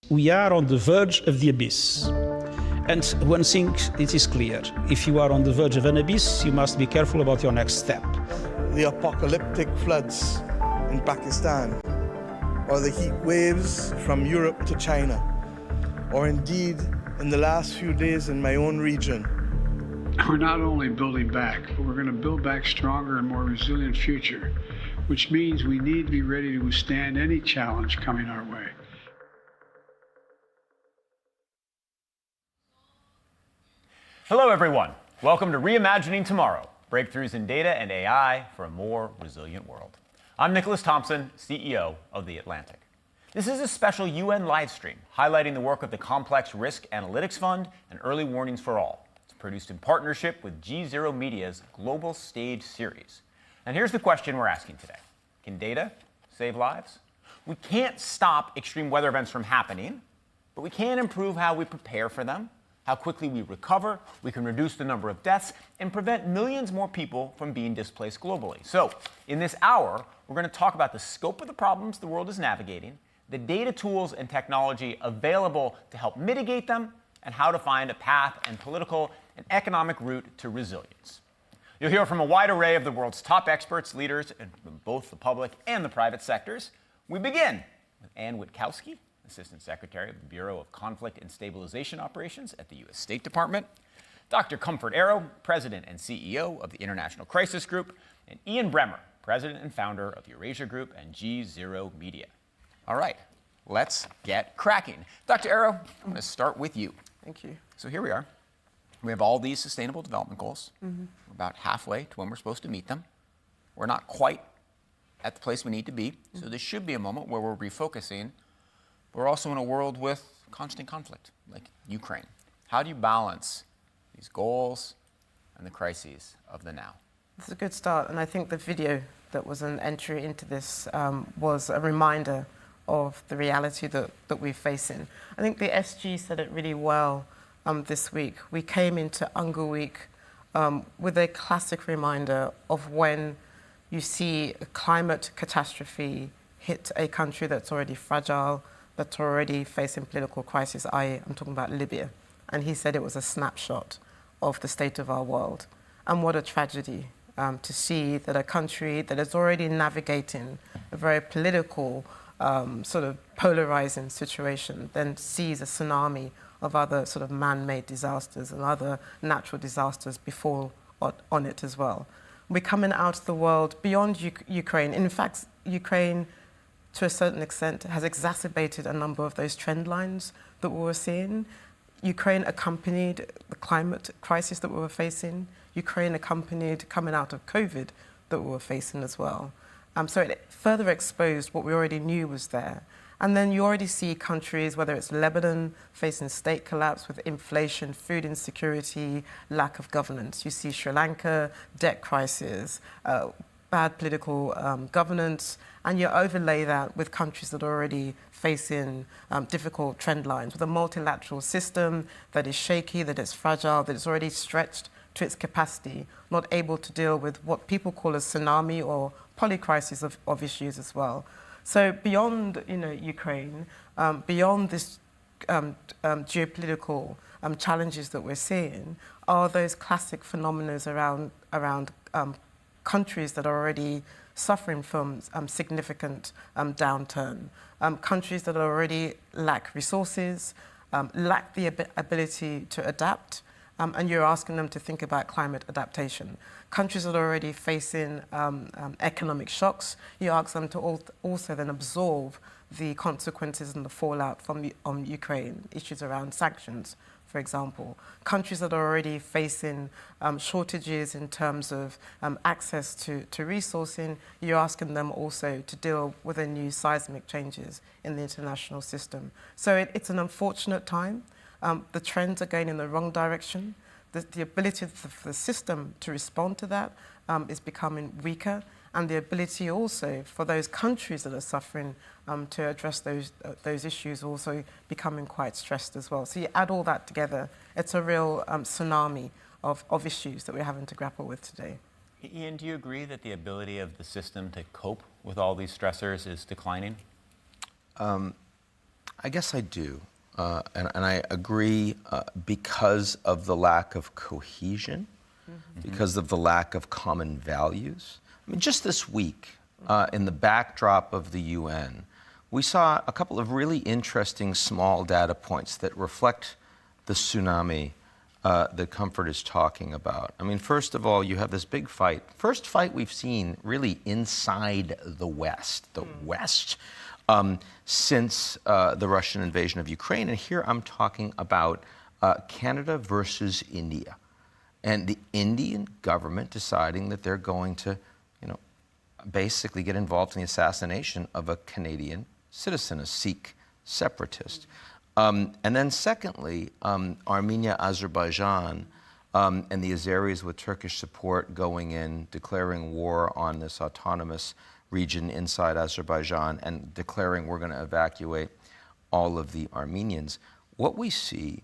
We are on the verge of the abyss. And one thing, it is clear, if you are on the verge of an abyss, you must be careful about your next step. The apocalyptic floods in Pakistan, or the heat waves from Europe to China, or indeed in the last few days in my own region. We're not only building back, but we're going to build back stronger and more resilient future, which means we need to be ready to withstand any challenge coming our way. Hello, everyone. Welcome to Reimagining Tomorrow, breakthroughs in data and AI for a more resilient world. I'm Nicholas Thompson, CEO of The Atlantic. This is a special UN live stream highlighting the work of the Complex Risk Analytics Fund and Early Warnings for All. It's produced in partnership with GZERO Media's Global Stage series. And here's the question we're asking today. Can data save lives? We can't stop extreme weather events from happening, but we can improve how we prepare for them, how quickly we recover, we can reduce the number of deaths, and prevent millions more people from being displaced globally. So, in this hour, we're going to talk about the scope of the problems the world is navigating, the data tools and technology available to help mitigate them, and how to find a path and political and economic route to resilience. You'll hear from a wide array of the world's top experts, leaders, and from both the public and the private sectors. We begin with Witkowsky, Assistant Secretary of the Bureau of Conflict and Stabilization Operations at the U.S. State Department, Dr. Comfort Arrow, President and CEO of the International Crisis Group, and Ian Bremmer, President and founder of Eurasia Group and GZERO Media. All right, let's get cracking. Dr. Arrow, I'm going to start with you. Thank you. So here we are. We have all these Sustainable Development Goals. We're about halfway to when we're supposed to meet them. We're not quite at the place we need to be, so this should be a moment where we're refocusing. We're also in a world with constant conflict, like Ukraine. How do you balance these goals and the crises of the now? It's a good start, and I think the video that was an entry into this was a reminder of the reality that we're facing. I think the SG said it really well this week. We came into Unger Week with a classic reminder of when you see a climate catastrophe hit a country that's already fragile, that's already facing political crisis, I'm talking about Libya. And he said it was a snapshot of the state of our world. And what a tragedy to see that a country that is already navigating a very political, sort of polarizing situation then sees a tsunami of other sort of man-made disasters and other natural disasters befall on it as well. We're coming out of the world beyond Ukraine. In fact, Ukraine, to a certain extent, has exacerbated a number of those trend lines that we were seeing. Ukraine accompanied the climate crisis that we were facing. Ukraine accompanied coming out of COVID that we were facing as well. So it further exposed what we already knew was there. And then you already see countries, whether it's Lebanon, facing state collapse with inflation, food insecurity, lack of governance. You see Sri Lanka, debt crisis, bad political governance, and you overlay that with countries that are already facing difficult trend lines, with a multilateral system that is shaky, that is fragile, that is already stretched to its capacity, not able to deal with what people call a tsunami or polycrisis of issues as well. So beyond Ukraine, beyond this geopolitical challenges that we're seeing, are those classic phenomena around countries that are already suffering from significant downturn, countries that already lack resources, lack the ability to adapt, and you're asking them to think about climate adaptation. Countries that are already facing economic shocks, you ask them to also then absorb the consequences and the fallout from Ukraine, issues around sanctions, for example. Countries that are already facing shortages in terms of access to resourcing, you're asking them also to deal with the new seismic changes in the international system. So it's an unfortunate time. The trends are going in the wrong direction. The ability for the system to respond to that is becoming weaker, and the ability also for those countries that are suffering to address those issues also becoming quite stressed as well. So you add all that together, it's a real tsunami of issues that we're having to grapple with today. Ian, do you agree that the ability of the system to cope with all these stressors is declining? I guess I do. And I agree because of the lack of cohesion, because of the lack of common values. I mean, just this week, in the backdrop of the UN, we saw a couple of really interesting small data points that reflect the tsunami that Comfort is talking about. I mean, first of all, you have this big fight. First fight we've seen really inside the West, since the Russian invasion of Ukraine. And here I'm talking about Canada versus India. And the Indian government deciding that they're going to, basically get involved in the assassination of a Canadian citizen, a Sikh separatist. And then secondly, Armenia, Azerbaijan, and the Azeris with Turkish support going in, declaring war on this autonomous region inside Azerbaijan and declaring we're going to evacuate all of the Armenians. What we see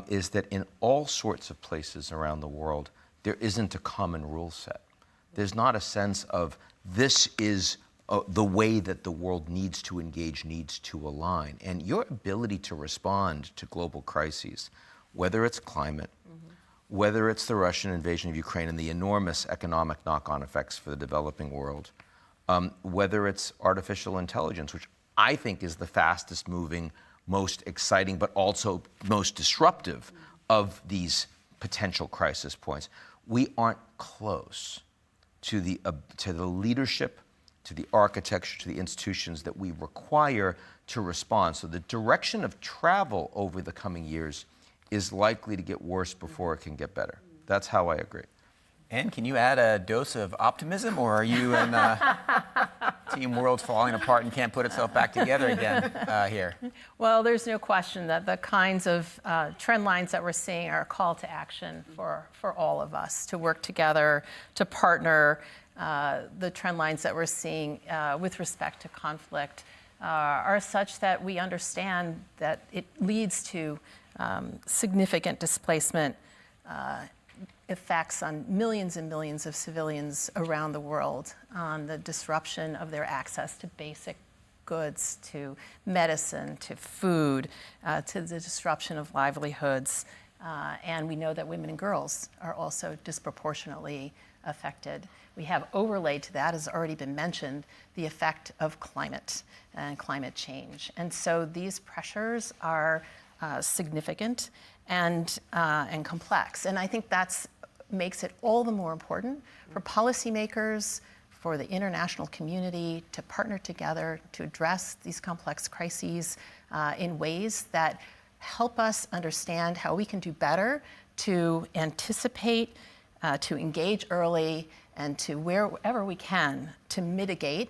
is that in all sorts of places around the world, there isn't a common rule set. There's not a sense of this is the way that the world needs to engage, needs to align. And your ability to respond to global crises, whether it's climate, whether it's the Russian invasion of Ukraine and the enormous economic knock-on effects for the developing world, whether it's artificial intelligence, which I think is the fastest moving, most exciting, but also most disruptive of these potential crisis points. We aren't close to the leadership, to the architecture, to the institutions that we require to respond. So the direction of travel over the coming years is likely to get worse before it can get better. That's how I agree. Anne, can you add a dose of optimism, or are you in team world falling apart and can't put itself back together again here? Well, there's no question that the kinds of trend lines that we're seeing are a call to action for all of us to work together, to partner. The trend lines that we're seeing with respect to conflict are such that we understand that it leads to significant displacement effects on millions and millions of civilians around the world, on the disruption of their access to basic goods, to medicine, to food, to the disruption of livelihoods. And we know that women and girls are also disproportionately affected. We have overlaid to that, as already been mentioned, the effect of climate and climate change. And so these pressures are significant and complex. And I think that's makes it all the more important for policymakers, for the international community to partner together to address these complex crises in ways that help us understand how we can do better to anticipate, to engage early, and to wherever we can to mitigate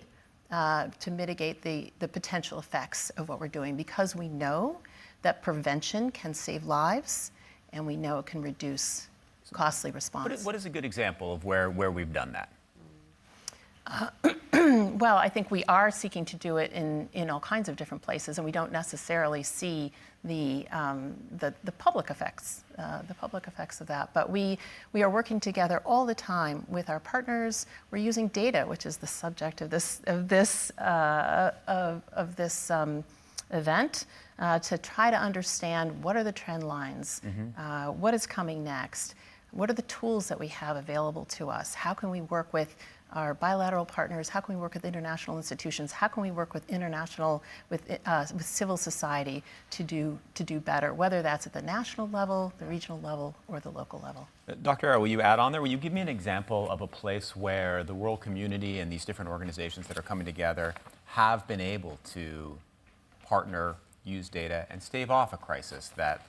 the potential effects of what we're doing, because we know that prevention can save lives and we know it can reduce costly response. What is a good example of where we've done that? Well, I think we are seeking to do it in all kinds of different places, and we don't necessarily see the public effects of that. But we are working together all the time with our partners. We're using data, which is the subject of this event, to try to understand what are the trend lines, what is coming next, what are the tools that we have available to us, how can we work with our bilateral partners, how can we work with international institutions, how can we work with with civil society to do better, whether that's at the national level, the regional level, or the local level. Dr. Arrow, will you add on there? Will you give me an example of a place where the world community and these different organizations that are coming together have been able to partner, use data, and stave off a crisis that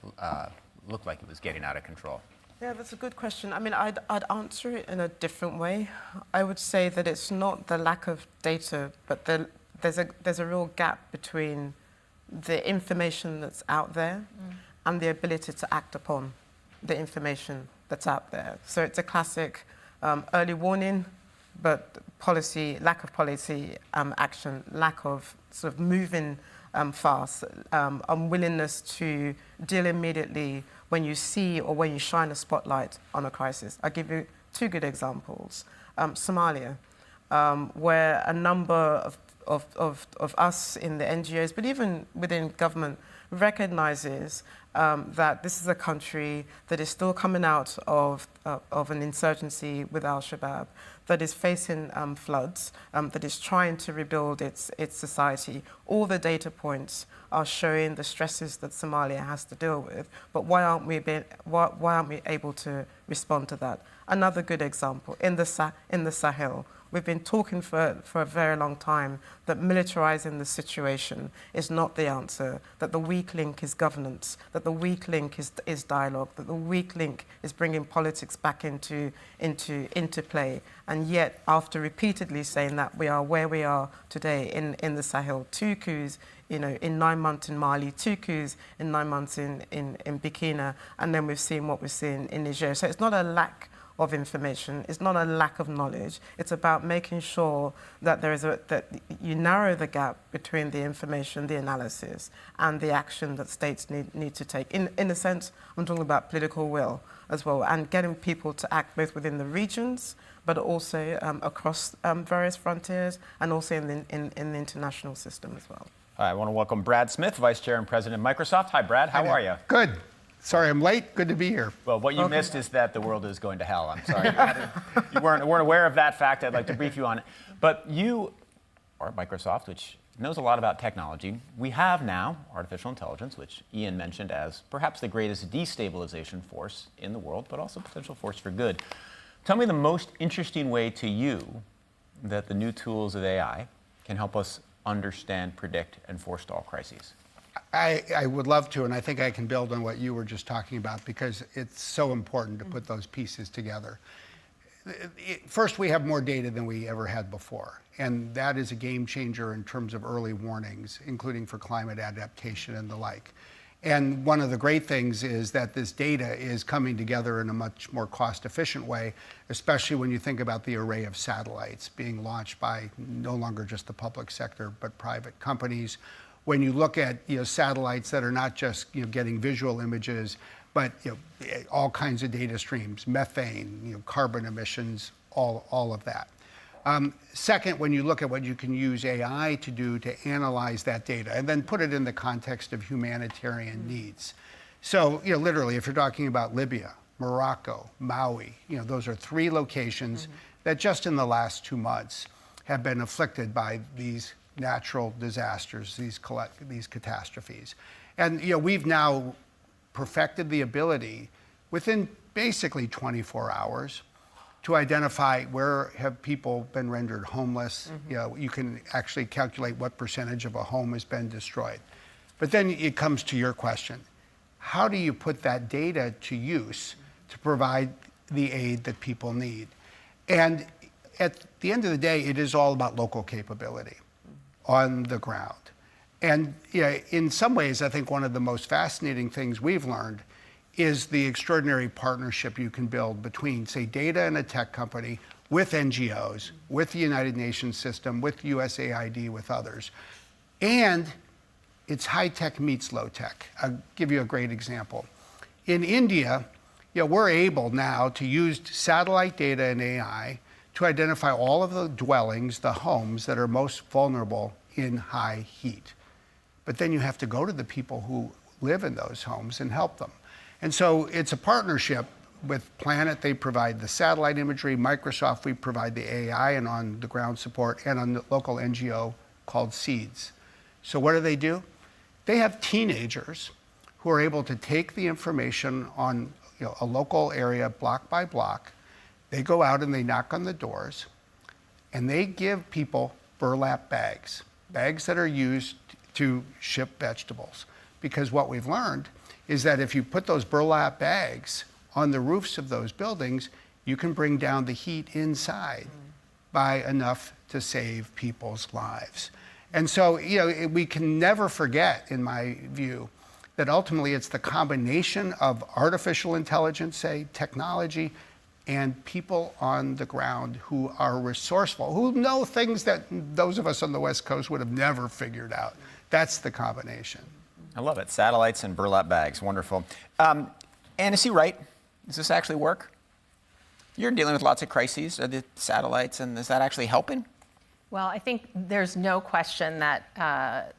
looked like it was getting out of control? Yeah, that's a good question. I mean, I'd answer it in a different way. I would say that it's not the lack of data, but there's a real gap between the information that's out there and the ability to act upon the information that's out there. So it's a classic early warning, but lack of policy action, lack of sort of moving fast, unwillingness to deal immediately when you see or when you shine a spotlight on a crisis. I'll give you two good examples. Somalia, where a number of us in the NGOs, but even within government, recognizes that this is a country that is still coming out of an insurgency with Al-Shabaab, that is facing floods, that is trying to rebuild its society. All the data points are showing the stresses that Somalia has to deal with, but why aren't we able to respond to that? Another good example, in the Sahel, we've been talking for a very long time that militarizing the situation is not the answer, that the weak link is governance, that the weak link is dialogue, that the weak link is bringing politics back into play. And yet, after repeatedly saying that, we are where we are today in the Sahel. 2 coups, in 9 months in Mali, 2 coups in 9 months in Burkina, and then we've seen what we've seen in Niger. So it's not a lack of information. It's not a lack of knowledge. It's about making sure that that you narrow the gap between the information, the analysis, and the action that states need to take. In a sense, I'm talking about political will as well, and getting people to act both within the regions, but also across various frontiers, and also in the international system as well. I want to welcome Brad Smith, Vice Chair and President of Microsoft. Hi, Brad. How are you? Good. Sorry I'm late. Good to be here. Well, what you missed is that the world is going to hell. I'm sorry. You weren't aware of that fact. I'd like to brief you on it. But you are at Microsoft, which knows a lot about technology. We have now artificial intelligence, which Ian mentioned as perhaps the greatest destabilization force in the world, but also potential force for good. Tell me the most interesting way to you that the new tools of AI can help us understand, predict, and forestall crises. I would love to, and I think I can build on what you were just talking about, because it's so important to put those pieces together. First, we have more data than we ever had before, and that is a game changer in terms of early warnings, including for climate adaptation and the like. And one of the great things is that this data is coming together in a much more cost-efficient way, especially when you think about the array of satellites being launched by no longer just the public sector, but private companies. When you look at satellites that are not just getting visual images, but all kinds of data streams, methane, carbon emissions, all of that. Second, when you look at what you can use AI to do to analyze that data and then put it in the context of humanitarian needs. So literally, if you're talking about Libya, Morocco, Maui, those are 3 locations that just in the last 2 months have been afflicted by these natural disasters, these catastrophes. And we've now perfected the ability within basically 24 hours to identify where have people been rendered homeless. You can actually calculate what percentage of a home has been destroyed. But then it comes to your question. How do you put that data to use to provide the aid that people need? And at the end of the day, it is all about local capability on the ground. And in some ways, I think one of the most fascinating things we've learned is the extraordinary partnership you can build between, say, data and a tech company, with NGOs, with the United Nations system, with USAID, with others. And it's high tech meets low tech. I'll give you a great example. In India, we're able now to use satellite data and AI to identify all of the dwellings, the homes that are most vulnerable in high heat. But then you have to go to the people who live in those homes and help them. And so it's a partnership with Planet. They provide the satellite imagery. Microsoft, we provide the AI and on the ground support, and on the local NGO called SEEDS. So what do? They have teenagers who are able to take the information on a local area block by block. They go out and they knock on the doors, and they give people burlap bags that are used to ship vegetables. Because what we've learned is that if you put those burlap bags on the roofs of those buildings, you can bring down the heat inside by enough to save people's lives. And so, we can never forget, in my view, that ultimately it's the combination of artificial intelligence, say, technology, and people on the ground who are resourceful, who know things that those of us on the West Coast would have never figured out. That's the combination. I love it. Satellites and burlap bags. Wonderful. And is he right? Does this actually work? You're dealing with lots of crises. Are the satellites, and is that actually helping? Well, I think there's no question that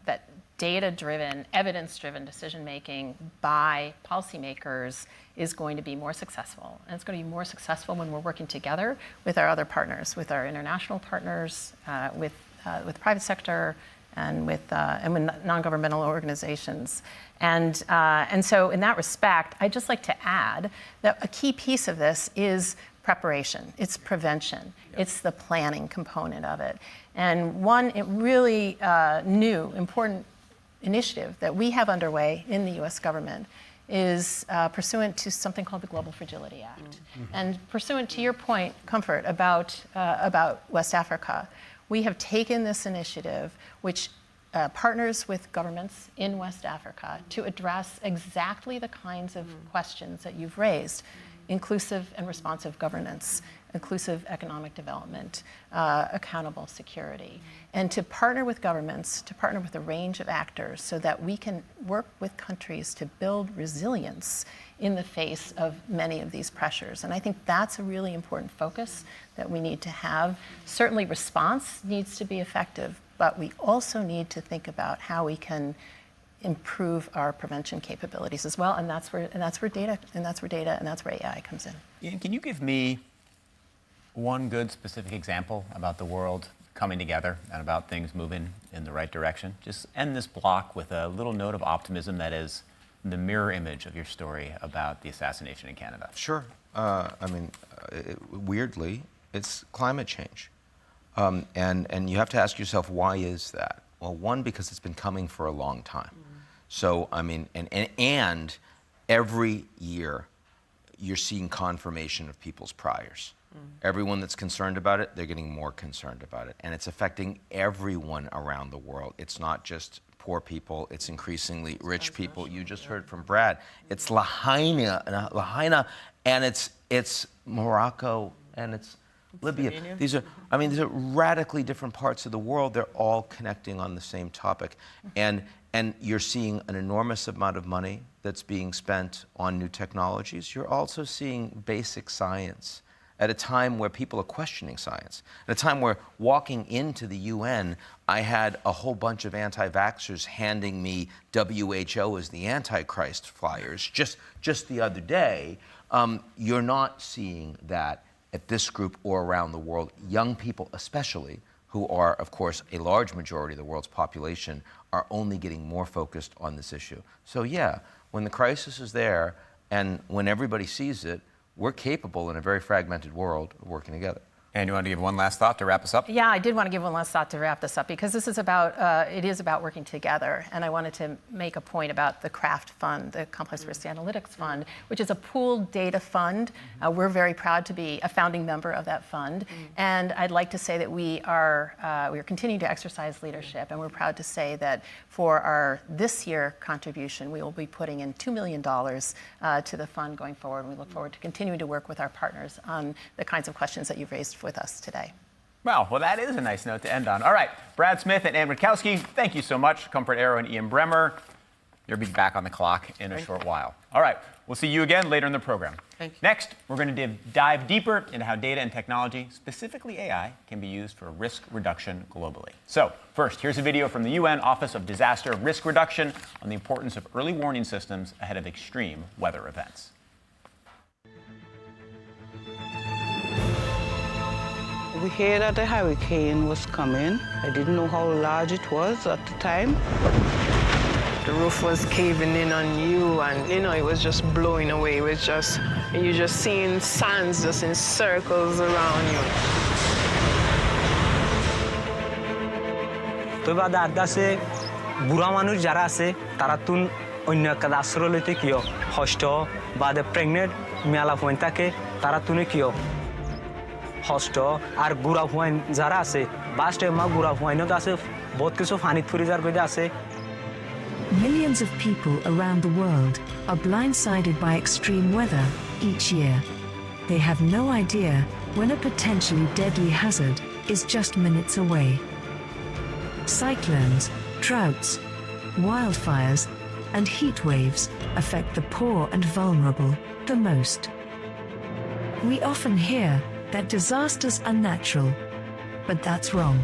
that data-driven, evidence-driven decision-making by policymakers is going to be more successful. And it's going to be more successful when we're working together with our other partners, with our international partners, with the private sector, and with non-governmental organizations. And so in that respect, I'd just like to add that a key piece of this is preparation. It's prevention. Yep. It's the planning component of it. And one really new, important initiative that we have underway in the US government is pursuant to something called the Global Fragility Act. Mm-hmm. And pursuant to your point, Comfort, about West Africa, we have taken this initiative, which partners with governments in West Africa to address exactly the kinds of questions that you've raised: inclusive and responsive governance, inclusive economic development, accountable security, and to partner with governments, to partner with a range of actors so that we can work with countries to build resilience in the face of many of these pressures. And I think that's a really important focus that we need to have. Certainly response needs to be effective, but we also need to think about how we can improve our prevention capabilities as well, and that's where data and that's where AI comes in. Ian, can you give me one good specific example about the world coming together and about things moving in the right direction? Just end this block with a little note of optimism that is the mirror image of your story about the assassination in Canada. Sure. Weirdly, it's climate change. And you have to ask yourself, why is that? Well, one, because it's been coming for a long time. So, and every year you're seeing confirmation of people's priors. Everyone that's concerned about it, they're getting more concerned about it. And it's affecting everyone around the world. It's not just poor people, it's increasingly rich people. You just heard from Brad. It's Lahaina, and it's Morocco, and it's Libya. These are radically different parts of the world. They're all connecting on the same topic. And you're seeing an enormous amount of money that's being spent on new technologies. You're also seeing basic science at a time where people are questioning science. At a time where walking into the UN, I had a whole bunch of anti-vaxxers handing me WHO as the Antichrist flyers just the other day. You're not seeing that at this group or around the world. Young people especially, who are, of course, a large majority of the world's population, are only getting more focused on this issue. So yeah, when the crisis is there and when everybody sees it, we're capable in a very fragmented world of working together. And you want to give one last thought to wrap us up? Yeah, I did want to give one last thought to wrap this up, because this is about, it is about working together. And I wanted to make a point about the CRAFT Fund, the Complex Risk Analytics Fund, which is a pooled data fund. We're very proud to be a founding member of that fund. And I'd like to say that we are continuing to exercise leadership, and we're proud to say that for our this year contribution, we will be putting in $2 million to the fund going forward. And we look forward to continuing to work with our partners on the kinds of questions that you've raised with us today. Well, that is a nice note to end on. All right, Brad Smith and Ann Witkowsky, thank you so much. Comfort Aero and Ian Bremmer, you'll be back on the clock in a short while. All right, we'll see you again later in the program. Thank you. Next, we're going to dive deeper into how data and technology, specifically AI, can be used for risk reduction globally. So first, here's a video from the UN Office of Disaster Risk Reduction on the importance of early warning systems ahead of extreme weather events. We heard that a hurricane was coming. I didn't know how large it was at the time. The roof was caving in on you, and it was just blowing away. It was just, you're just seeing sands just in circles around you. তো বা দাদাসে বুড়া মানুষ যারা আছে তারা তুন অন্য একটা আশ্রয় লইতে কিও হষ্ট বা দে প্রেগনেন্ট মেলা পয়েন্ট থাকে তারা তুনে কিও হষ্ট আর গুড়া হুয়াইন যারা আছে বাস্টে মা গুড়া হুয়াইনত আছে বহুত কিছু ফানিত ফুরি যার কইতে আছে Millions of people around the world are blindsided by extreme weather each year. They have no idea when a potentially deadly hazard is just minutes away. Cyclones, droughts, wildfires, and heat waves affect the poor and vulnerable the most. We often hear that disasters are natural, but that's wrong.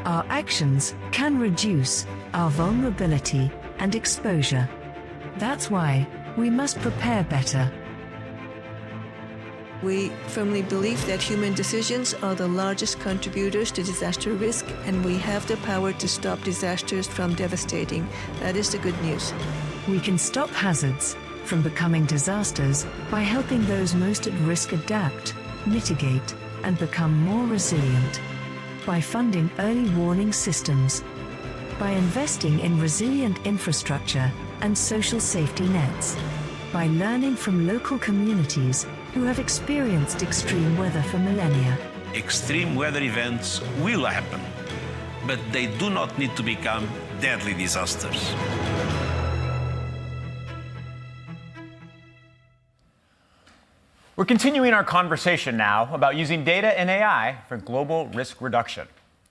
Our actions can reduce our vulnerability and exposure. That's why we must prepare better. We firmly believe that human decisions are the largest contributors to disaster risk, and we have the power to stop disasters from devastating. That is the good news. We can stop hazards from becoming disasters by helping those most at risk adapt, mitigate, and become more resilient. By funding early warning systems. By investing in resilient infrastructure and social safety nets. By learning from local communities who have experienced extreme weather for millennia. Extreme weather events will happen, but they do not need to become deadly disasters. We're continuing our conversation now about using data and AI for global risk reduction.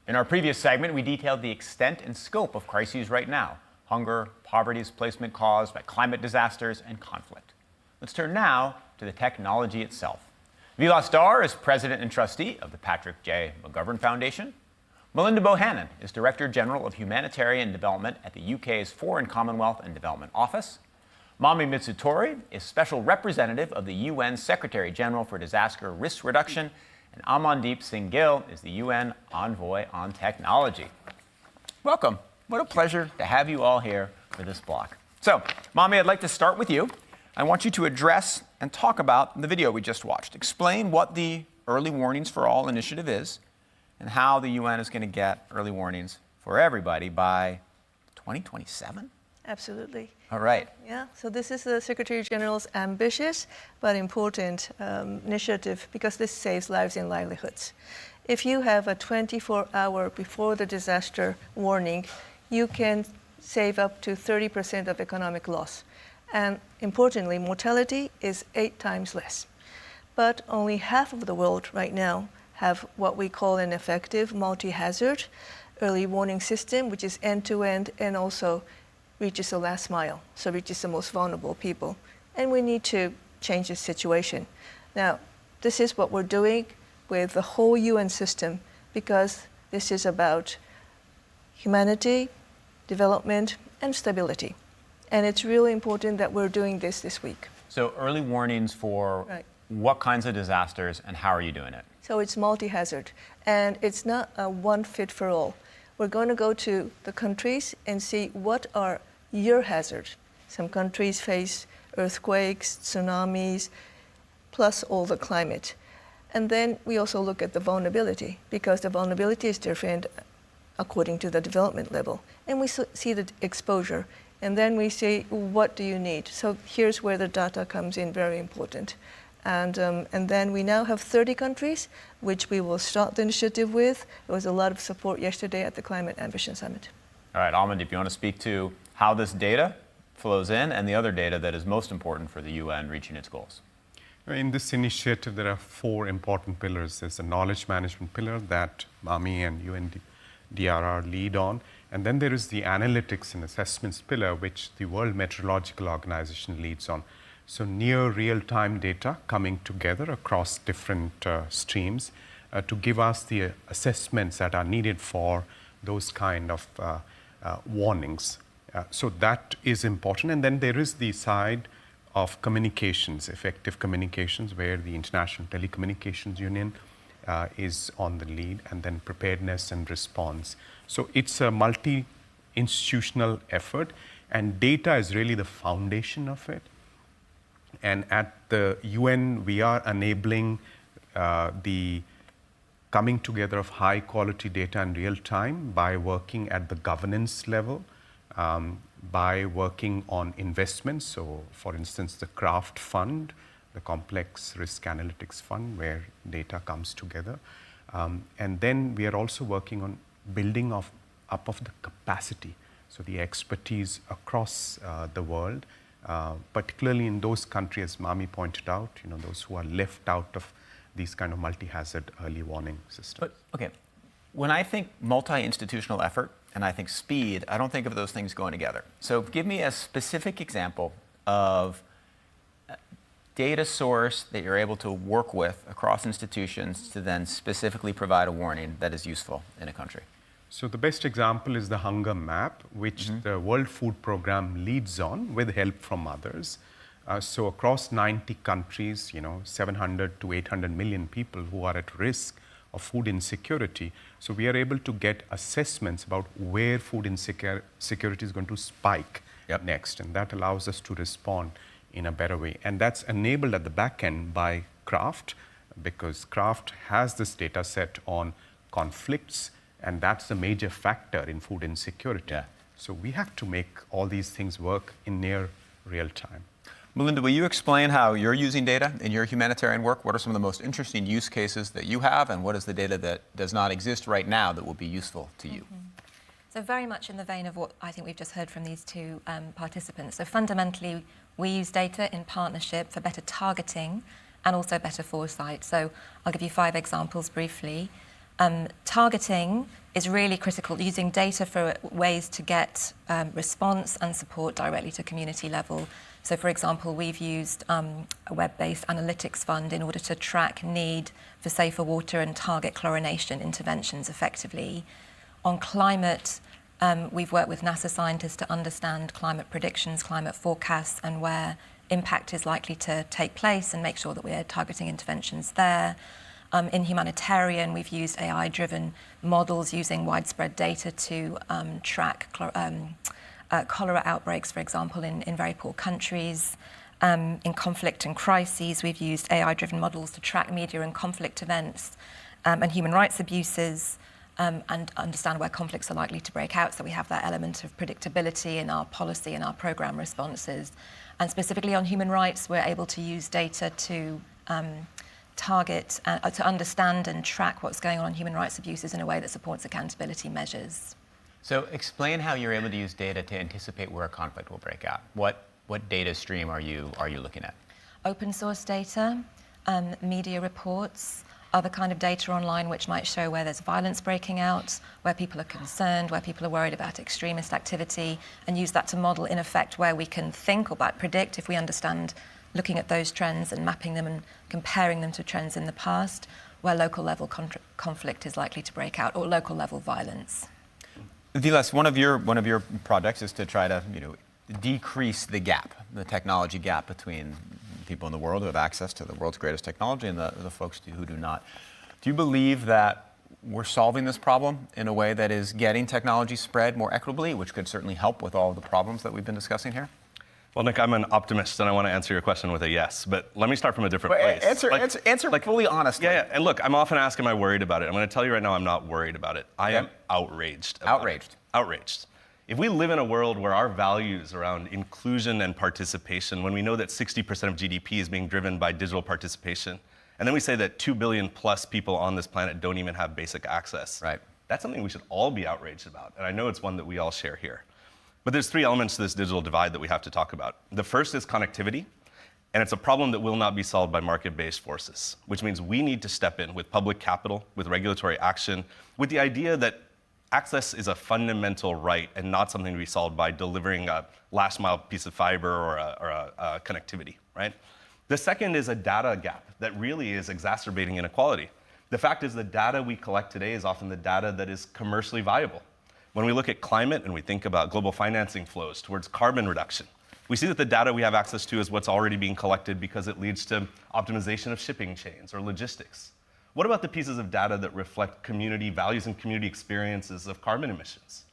In our previous segment, we detailed the extent and scope of crises right now: hunger, poverty displacement caused by climate disasters, and conflict. Let's turn now to the technology itself. Vilas Dhar is president and trustee of the Patrick J. McGovern Foundation. Melinda Bohannon is Director General of Humanitarian Development at the UK's Foreign Commonwealth and Development Office. Mami Mizutori is Special Representative of the UN Secretary General for Disaster Risk Reduction, and Amandeep Singh Gill is the UN Envoy on Technology. Welcome. What a pleasure to have you all here for this block. So, Mami, I'd like to start with you. I want you to address and talk about the video we just watched. Explain what the Early Warnings for All initiative is and how the UN is going to get early warnings for everybody by 2027? Absolutely. All right. Yeah, so this is the Secretary General's ambitious but important initiative because this saves lives and livelihoods. If you have a 24-hour before the disaster warning, you can save up to 30% of economic loss. And importantly, mortality is 8 times less. But only half of the world right now have what we call an effective multi-hazard early warning system, which is end-to-end and also reaches the last mile, so reaches the most vulnerable people. And we need to change this situation. Now, this is what we're doing with the whole UN system because this is about humanity, development, and stability. And it's really important that we're doing this week. So early warnings for what kinds of disasters and how are you doing it? So it's multi-hazard, and it's not a one fit for all. We're going to go to the countries and see what are your hazards. Some countries face earthquakes, tsunamis, plus all the climate. And then we also look at the vulnerability, because the vulnerability is different according to the development level. And we see the exposure. And then we say, what do you need? So here's where the data comes in, very important. And then we now have 30 countries, which we will start the initiative with. There was a lot of support yesterday at the Climate Ambition Summit. All right, Amandeep, you want to speak to how this data flows in and the other data that is most important for the UN reaching its goals? In this initiative, there are 4 important pillars. There's the knowledge management pillar that Mami and UNDRR lead on. And then there is the analytics and assessments pillar, which the World Meteorological Organization leads on. So near real-time data coming together across different streams to give us the assessments that are needed for those kind of warnings. So that is important. And then there is the side of communications, effective communications, where the International Telecommunications Union is on the lead, and then preparedness and response. So it's a multi-institutional effort, and data is really the foundation of it. And at the UN, we are enabling the coming together of high quality data in real time by working at the governance level, by working on investments. So for instance, the CRAFT fund, the Complex Risk Analytics Fund, where data comes together. And then we are also working on building up of the capacity, so the expertise across the world, particularly in those countries, as Mami pointed out, those who are left out of these kind of multi-hazard early warning systems. But, okay, when I think multi-institutional effort and I think speed, I don't think of those things going together. So give me a specific example of data source that you're able to work with across institutions to then specifically provide a warning that is useful in a country. So the best example is the hunger map, which the World Food Programme leads on with help from others. So across 90 countries, 700 to 800 million people who are at risk of food insecurity. So we are able to get assessments about where food insecurity is going to spike next, and that allows us to respond in a better way. And that's enabled at the back end by Craft, because Craft has this data set on conflicts, and that's a major factor in food insecurity. So we have to make all these things work in near real time. Melinda, will you explain how you're using data in your humanitarian work? What are some of the most interesting use cases that you have, and what is the data that does not exist right now that will be useful to you? So very much in the vein of what I think we've just heard from these two participants. So fundamentally, we use data in partnership for better targeting and also better foresight. So I'll give you 5 examples briefly. Targeting is really critical, using data for ways to get response and support directly to community level. So for example, we've used a web-based analytics fund in order to track need for safer water and target chlorination interventions effectively. On climate, we've worked with NASA scientists to understand climate predictions, climate forecasts, and where impact is likely to take place, and make sure that we're targeting interventions there. In humanitarian, we've used AI-driven models using widespread data to track cholera outbreaks, for example, in very poor countries. In conflict and crises, we've used AI-driven models to track media and conflict events and human rights abuses, and understand where conflicts are likely to break out. So we have that element of predictability in our policy and our program responses. And specifically on human rights, we're able to use data to target, to understand and track what's going on human rights abuses in a way that supports accountability measures. So explain how you're able to use data to anticipate where a conflict will break out. What data stream are you looking at? Open source data, media reports, other kind of data online which might show where there's violence breaking out, where people are concerned, where people are worried about extremist activity, and use that to model, in effect, where we can think or predict, if we understand, looking at those trends and mapping them and comparing them to trends in the past, where local level conflict is likely to break out, or local level violence. Vilas, one of your projects is to try to decrease the gap, the technology gap between people in the world who have access to the world's greatest technology and the folks who do not. Do you believe that we're solving this problem in a way that is getting technology spread more equitably, which could certainly help with all of the problems that we've been discussing here? Well, Nick, I'm an optimist, and I want to answer your question with a yes. But let me start from a different place. Answer fully honestly. Yeah. And look, I'm often asked, am I worried about it? I'm going to tell you right now, I'm not worried about it. I am outraged. Outraged. If we live in a world where our values around inclusion and participation, when we know that 60% of GDP is being driven by digital participation, and then we say that 2 billion plus people on this planet don't even have basic access, that's something we should all be outraged about. And I know it's one that we all share here. But there's 3 elements to this digital divide that we have to talk about. The first is connectivity, and it's a problem that will not be solved by market-based forces, which means we need to step in with public capital, with regulatory action, with the idea that access is a fundamental right and not something to be solved by delivering a last-mile piece of fiber or a connectivity, right? The second is a data gap that really is exacerbating inequality. The fact is the data we collect today is often the data that is commercially viable. When we look at climate and we think about global financing flows towards carbon reduction, we see that the data we have access to is what's already being collected because it leads to optimization of shipping chains or logistics. What about the pieces of data that reflect community values and community experiences of carbon emissions?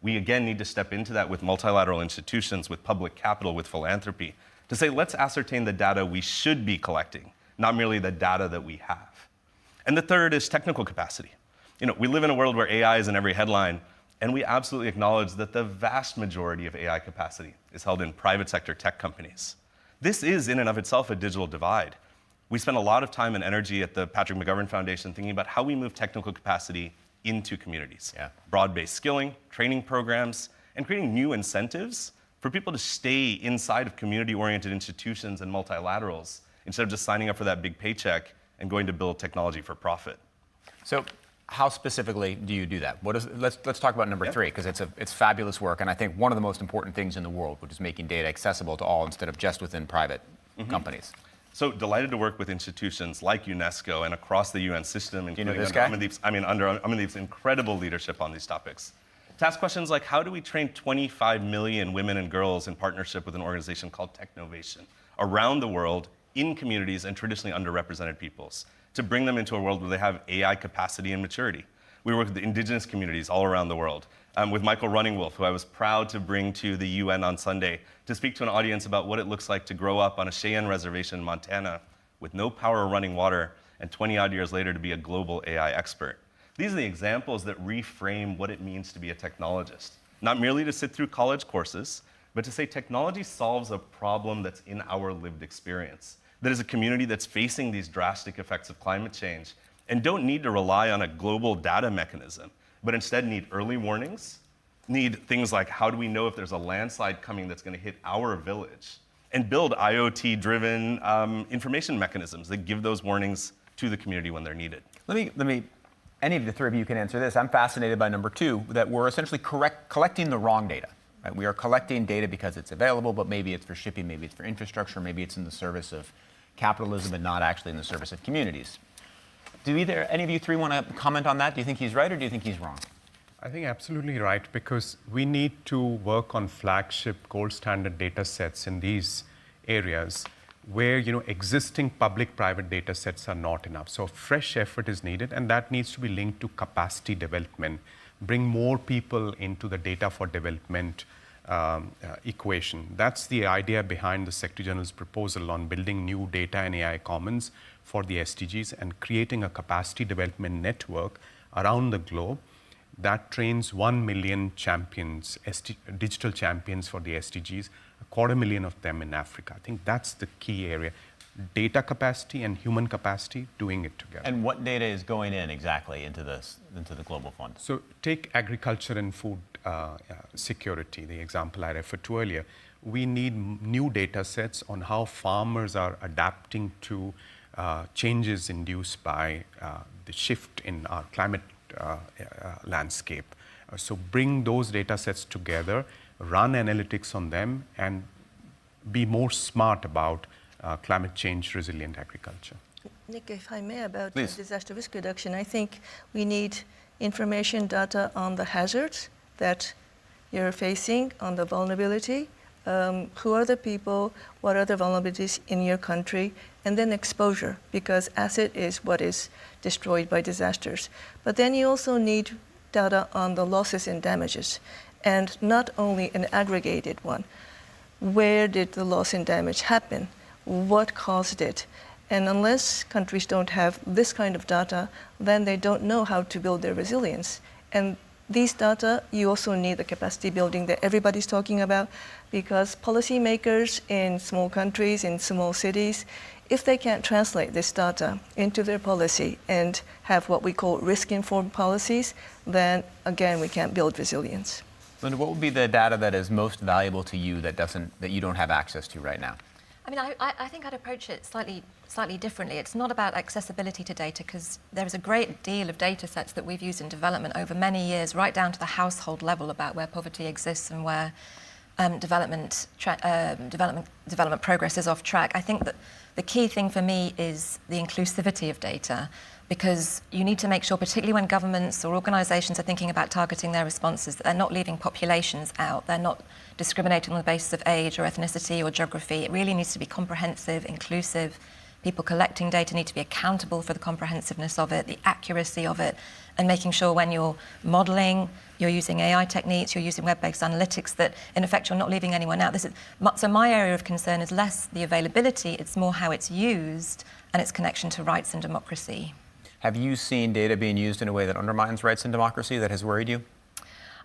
We again need to step into that with multilateral institutions, with public capital, with philanthropy, to say, let's ascertain the data we should be collecting, not merely the data that we have. And the third is technical capacity. We live in a world where AI is in every headline, and we absolutely acknowledge that the vast majority of AI capacity is held in private sector tech companies. This is in and of itself a digital divide. We spend a lot of time and energy at the Patrick McGovern Foundation thinking about how we move technical capacity into communities. Broad-based skilling, training programs, and creating new incentives for people to stay inside of community-oriented institutions and multilaterals instead of just signing up for that big paycheck and going to build technology for profit. So how specifically do you do that? Let's talk about number 3, because it's fabulous work, and I think one of the most important things in the world, which is making data accessible to all instead of just within private companies. So delighted to work with institutions like UNESCO and across the UN system, including this under guy? under Amandeep's incredible leadership on these topics. To ask questions like, how do we train 25 million women and girls in partnership with an organization called Technovation around the world in communities and traditionally underrepresented peoples to bring them into a world where they have AI capacity and maturity? We work with the indigenous communities all around the world. With Michael Runningwolf, who I was proud to bring to the UN on Sunday to speak to an audience about what it looks like to grow up on a Cheyenne reservation in Montana with no power or running water, and 20-odd years later to be a global AI expert. These are the examples that reframe what it means to be a technologist. Not merely to sit through college courses, but to say technology solves a problem that's in our lived experience. That is a community that's facing these drastic effects of climate change and don't need to rely on a global data mechanism, but instead need early warnings, need things like how do we know if there's a landslide coming that's going to hit our village, and build IoT-driven information mechanisms that give those warnings to the community when they're needed. Let me, any of the three of you can answer this. I'm fascinated by number two, that we're essentially collecting the wrong data. Right? We are collecting data because it's available, but maybe it's for shipping, maybe it's for infrastructure, maybe it's in the service of capitalism and not actually in the service of communities. Do any of you three want to comment on that? Do you think he's right or do you think he's wrong? I think absolutely right, because we need to work on flagship gold standard data sets in these areas where existing public-private data sets are not enough. So fresh effort is needed, and that needs to be linked to capacity development, bring more people into the data for development equation. That's the idea behind the Secretary General's proposal on building new data and AI commons for the SDGs and creating a capacity development network around the globe that trains 1 million champions, digital champions for the SDGs, 250,000 of them in Africa. I think that's the key area. Data capacity and human capacity, doing it together. And what data is going in exactly into the Global Fund? So take agriculture and food security, the example I referred to earlier. We need new data sets on how farmers are adapting to changes induced by the shift in our climate landscape. So bring those data sets together, run analytics on them, and be more smart about climate change resilient agriculture. Nick, if I may, about Please. disaster risk reduction, I think we need information data on the hazards that you're facing, on the vulnerability, who are the people, what are the vulnerabilities in your country, and then exposure, because asset is what is destroyed by disasters. But then you also need data on the losses and damages, and not only an aggregated one. Where did the loss and damage happen? What caused it? And unless countries don't have this kind of data, then they don't know how to build their resilience. And these data, you also need the capacity building that everybody's talking about, because policymakers in small countries, in small cities, if they can't translate this data into their policy and have what we call risk-informed policies, then again, we can't build resilience. Linda, what would be the data that is most valuable to you that you don't have access to right now? I mean, I think I'd approach it slightly differently. It's not about accessibility to data, because there is a great deal of data sets that we've used in development over many years, right down to the household level, about where poverty exists and where development progress is off track. I think that the key thing for me is the inclusivity of data, because you need to make sure, particularly when governments or organisations are thinking about targeting their responses, that they're not leaving populations out. They're not discriminating on the basis of age or ethnicity or geography. It really needs to be comprehensive, inclusive. People collecting data need to be accountable for the comprehensiveness of it, the accuracy of it, and making sure when you're modelling, you're using AI techniques, you're using web-based analytics, that in effect you're not leaving anyone out. So my area of concern is less the availability, it's more how it's used and its connection to rights and democracy. Have you seen data being used in a way that undermines rights and democracy that has worried you?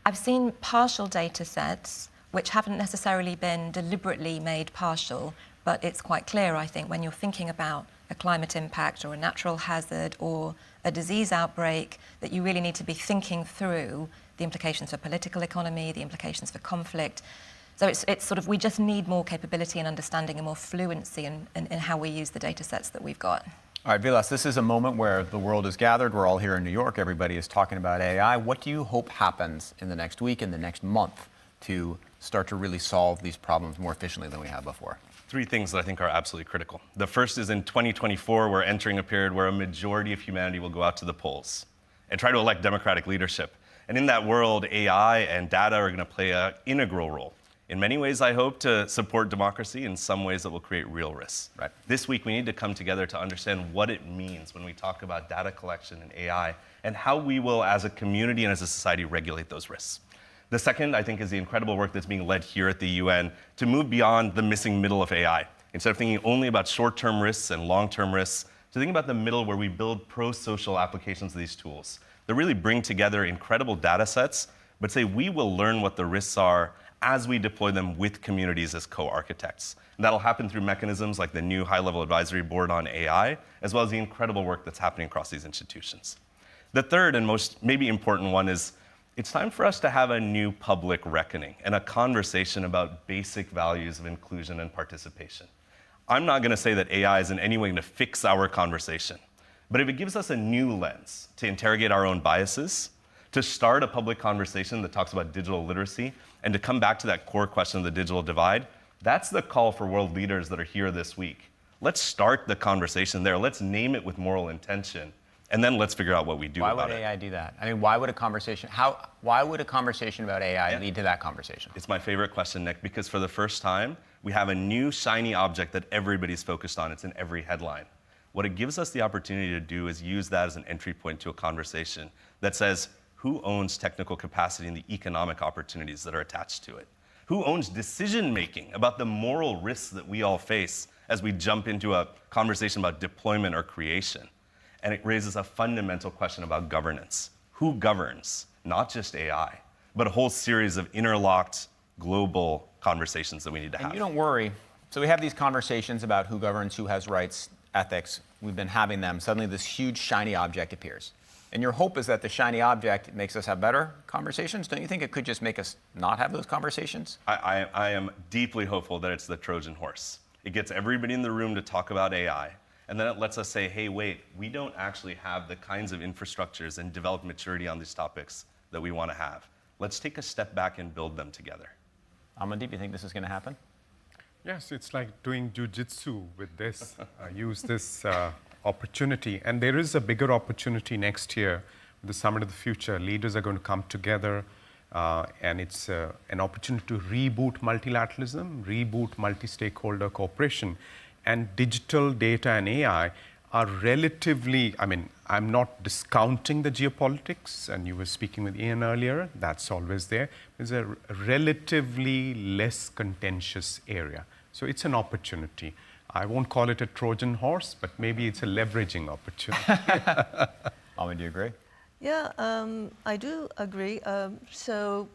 I've seen partial data sets which haven't necessarily been deliberately made partial, but it's quite clear, I think, when you're thinking about a climate impact or a natural hazard or a disease outbreak, that you really need to be thinking through the implications for political economy, the implications for conflict. So it's sort of, we just need more capability and understanding and more fluency in how we use the data sets that we've got. All right, Vilas, this is a moment where the world is gathered. We're all here in New York. Everybody is talking about AI. What do you hope happens in the next week, in the next month, to start to really solve these problems more efficiently than we have before? three things that I think are absolutely critical. The first is in 2024, we're entering a period where a majority of humanity will go out to the polls and try to elect democratic leadership. And in that world, AI and data are going to play an integral role. In many ways, I hope to support democracy. In some ways, it will create real risks. Right. This week, we need to come together to understand what it means when we talk about data collection and AI, and how we will, as a community and as a society, regulate those risks. The second, I think, is the incredible work that's being led here at the UN to move beyond the missing middle of AI. Instead of thinking only about short-term risks and long-term risks, to think about the middle where we build pro-social applications of these tools that really bring together incredible data sets, but say we will learn what the risks are as we deploy them with communities as co-architects. And that'll happen through mechanisms like the new high-level advisory board on AI, as well as the incredible work that's happening across these institutions. The third and most maybe important one is it's time for us to have a new public reckoning and a conversation about basic values of inclusion and participation. I'm not going to say that AI is in any way going to fix our conversation, but if it gives us a new lens to interrogate our own biases, to start a public conversation that talks about digital literacy, and to come back to that core question of the digital divide, that's the call for world leaders that are here this week. Let's start the conversation there. Let's name it with moral intention. And then let's figure out what we do about it. Why would AI do that? I mean, why would a conversation about AI lead to that conversation? It's my favorite question, Nick, because for the first time, we have a new shiny object that everybody's focused on. It's in every headline. What it gives us the opportunity to do is use that as an entry point to a conversation that says, who owns technical capacity and the economic opportunities that are attached to it? Who owns decision-making about the moral risks that we all face as we jump into a conversation about deployment or creation? And it raises a fundamental question about governance. Who governs? Not just AI, but a whole series of interlocked global conversations that we need to have. And you don't worry. So we have these conversations about who governs, who has rights, ethics. We've been having them. Suddenly this huge shiny object appears. And your hope is that the shiny object makes us have better conversations? Don't you think it could just make us not have those conversations? I am deeply hopeful that it's the Trojan horse. It gets everybody in the room to talk about AI. And then it lets us say, hey, wait, we don't actually have the kinds of infrastructures and developed maturity on these topics that we want to have. Let's take a step back and build them together. Amandeep, you think this is going to happen? Yes, it's like doing jujitsu with this. Use this opportunity. And there is a bigger opportunity next year with the Summit of the Future. Leaders are going to come together, and it's an opportunity to reboot multilateralism, reboot multi-stakeholder cooperation. And digital data and AI are relatively, I mean, I'm not discounting the geopolitics, and you were speaking with Ian earlier, that's always there. It's a relatively less contentious area. So it's an opportunity. I won't call it a Trojan horse, but maybe it's a leveraging opportunity. Mami, do you agree? Yeah, I do agree. So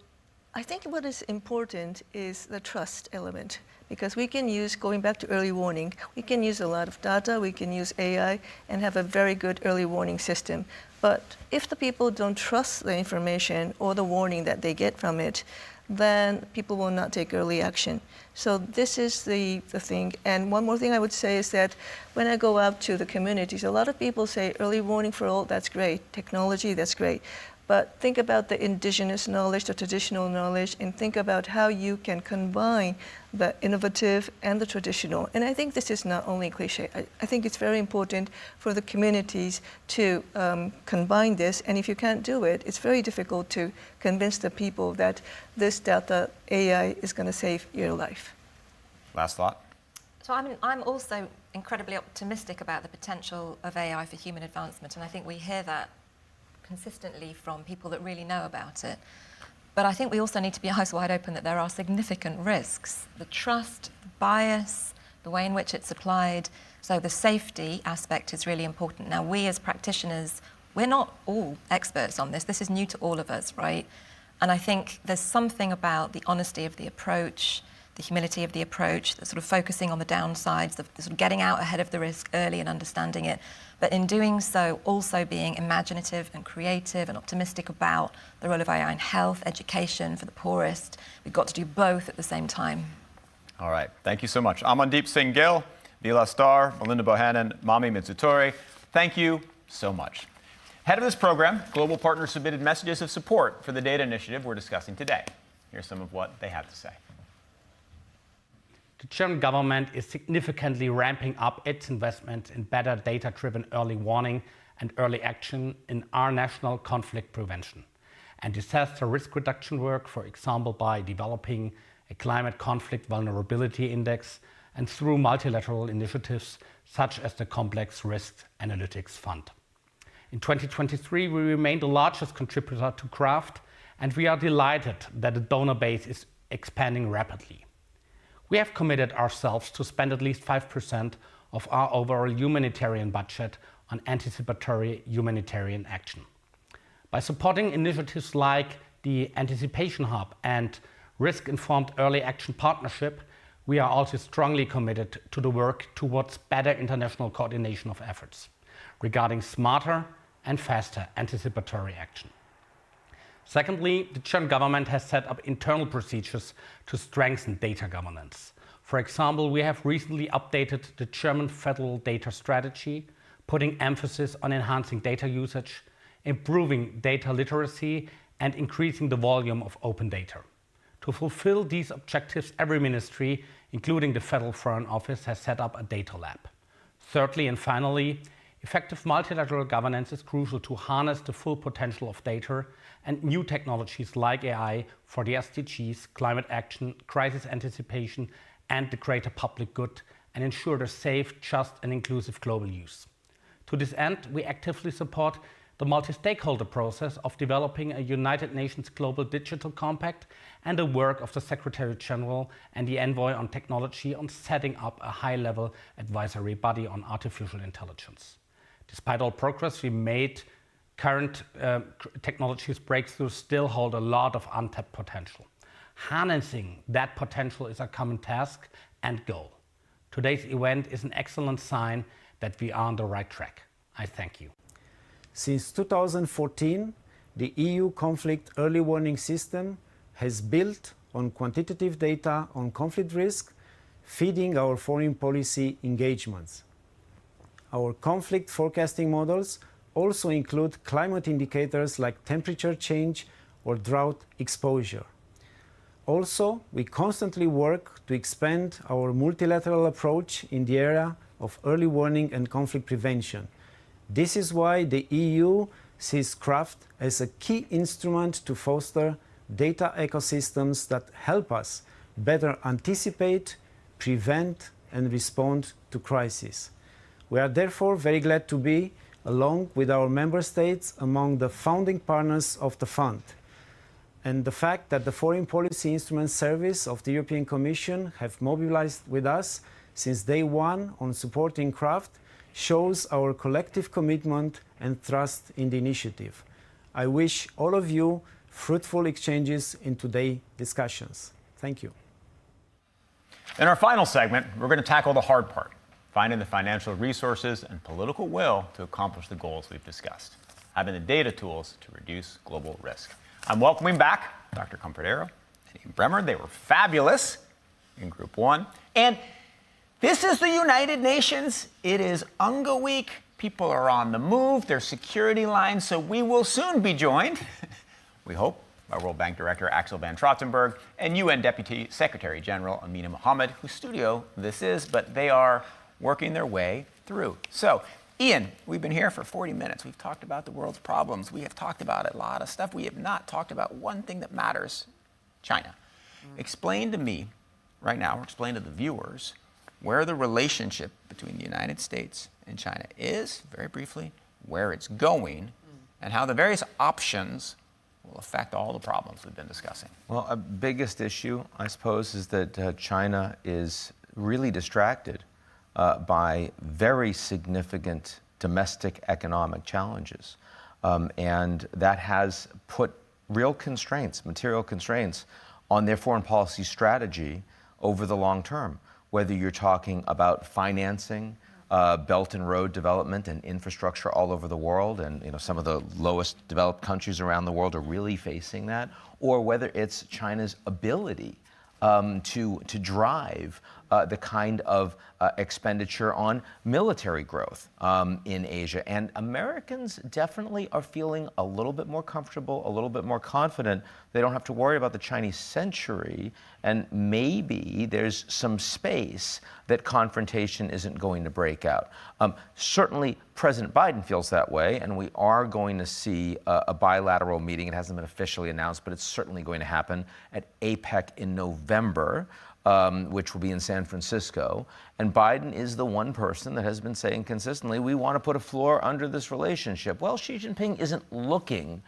I think what is important is the trust element. Because we can use, going back to early warning, we can use a lot of data, we can use AI, and have a very good early warning system. But if the people don't trust the information or the warning that they get from it, then people will not take early action. So this is the thing. And one more thing I would say is that when I go out to the communities, a lot of people say early warning for all, that's great. Technology, that's great. But think about the indigenous knowledge, the traditional knowledge, and think about how you can combine the innovative and the traditional. And I think this is not only cliche. I think it's very important for the communities to combine this. And if you can't do it, it's very difficult to convince the people that this data AI is going to save your life. Last thought? So I'm also incredibly optimistic about the potential of AI for human advancement. And I think we hear that consistently from people that really know about it. But I think we also need to be eyes wide open that there are significant risks. The trust, the bias, the way in which it's applied. So the safety aspect is really important. Now, we as practitioners, we're not all experts on this. This is new to all of us, right? And I think there's something about the honesty of the approach, the humility of the approach, the sort of focusing on the downsides, the sort of getting out ahead of the risk early and understanding it. But in doing so, also being imaginative and creative and optimistic about the role of AI in health, education for the poorest. We've got to do both at the same time. All right, thank you so much. Amandeep Singh Gill, Vilas, Dhar, Melinda, Bohannon, Mami, Mizutori. Thank you so much. Head of this program, global partners submitted messages of support for the data initiative we're discussing today. Here's some of what they have to say. the German government is significantly ramping up its investment in better data-driven early warning and early action in our national conflict prevention and disaster risk reduction work, for example, by developing a climate conflict vulnerability index and through multilateral initiatives such as the Complex Risk Analytics Fund. In 2023, we remain the largest contributor to CRAFT, and we are delighted that the donor base is expanding rapidly. We have committed ourselves to spend at least 5% of our overall humanitarian budget on anticipatory humanitarian action. By supporting initiatives like the Anticipation Hub and Risk-Informed Early Action Partnership, we are also strongly committed to the work towards better international coordination of efforts regarding smarter and faster anticipatory action. Secondly, the German government has set up internal procedures to strengthen data governance. For example, we have recently updated the German federal data strategy, putting emphasis on enhancing data usage, improving data literacy, and increasing the volume of open data. To fulfill these objectives, every ministry, including the Federal Foreign Office, has set up a data lab. Thirdly and finally, effective multilateral governance is crucial to harness the full potential of data and new technologies like AI for the SDGs, climate action, crisis anticipation, and the greater public good, and ensure their safe, just, and inclusive global use. To this end, we actively support the multi-stakeholder process of developing a United Nations Global Digital Compact and the work of the Secretary General and the Envoy on Technology on setting up a high-level advisory body on artificial intelligence. Despite all progress we made, current technologies breakthroughs still hold a lot of untapped potential. Harnessing that potential is a common task and goal. Today's event is an excellent sign that we are on the right track. I thank you. Since 2014, the EU conflict early warning system has built on quantitative data on conflict risk, feeding our foreign policy engagements. Our conflict forecasting models also include climate indicators like temperature change or drought exposure. Also, we constantly work to expand our multilateral approach in the area of early warning and conflict prevention. This is why the EU sees CRAFT as a key instrument to foster data ecosystems that help us better anticipate, prevent, and respond to crises. We are therefore very glad to be, along with our member states, among the founding partners of the fund. And the fact that the Foreign Policy Instrument Service of the European Commission have mobilized with us since day one on supporting CRAFT shows our collective commitment and trust in the initiative. I wish all of you fruitful exchanges in today's discussions. Thank you. In our final segment, we're going to tackle the hard part, finding the financial resources and political will to accomplish the goals we've discussed, having the data tools to reduce global risk. I'm welcoming back Dr. Comfortero and Bremmer. They were fabulous in Group 1. And this is the United Nations. It is UNGA week. People are on the move. There's security lines, so we will soon be joined, we hope, by World Bank Director Axel van Trostenburg and UN Deputy Secretary General Amina Mohammed, whose studio this is, but they are working their way through. So, Ian, we've been here for 40 minutes. We've talked about the world's problems. We have talked about a lot of stuff. We have not talked about one thing that matters, China. Explain to me right now, or explain to the viewers, where the relationship between the United States and China is, very briefly, where it's going, and how the various options will affect all the problems we've been discussing. Well, a biggest issue, I suppose, is that China is really distracted by very significant domestic economic challenges. And that has put real constraints, material constraints, on their foreign policy strategy over the long term. Whether you're talking about financing Belt and Road development and infrastructure all over the world, and some of the lowest developed countries around the world are really facing that, or whether it's China's ability to drive the kind of expenditure on military growth in Asia. And Americans definitely are feeling a little bit more comfortable, a little bit more confident. They don't have to worry about the Chinese century, and maybe there's some space that confrontation isn't going to break out. Certainly, President Biden feels that way, and we are going to see a bilateral meeting. It hasn't been officially announced, but it's certainly going to happen at APEC in November, which will be in San Francisco. And Biden is the one person that has been saying consistently, we want to put a floor under this relationship. Well, Xi Jinping isn't looking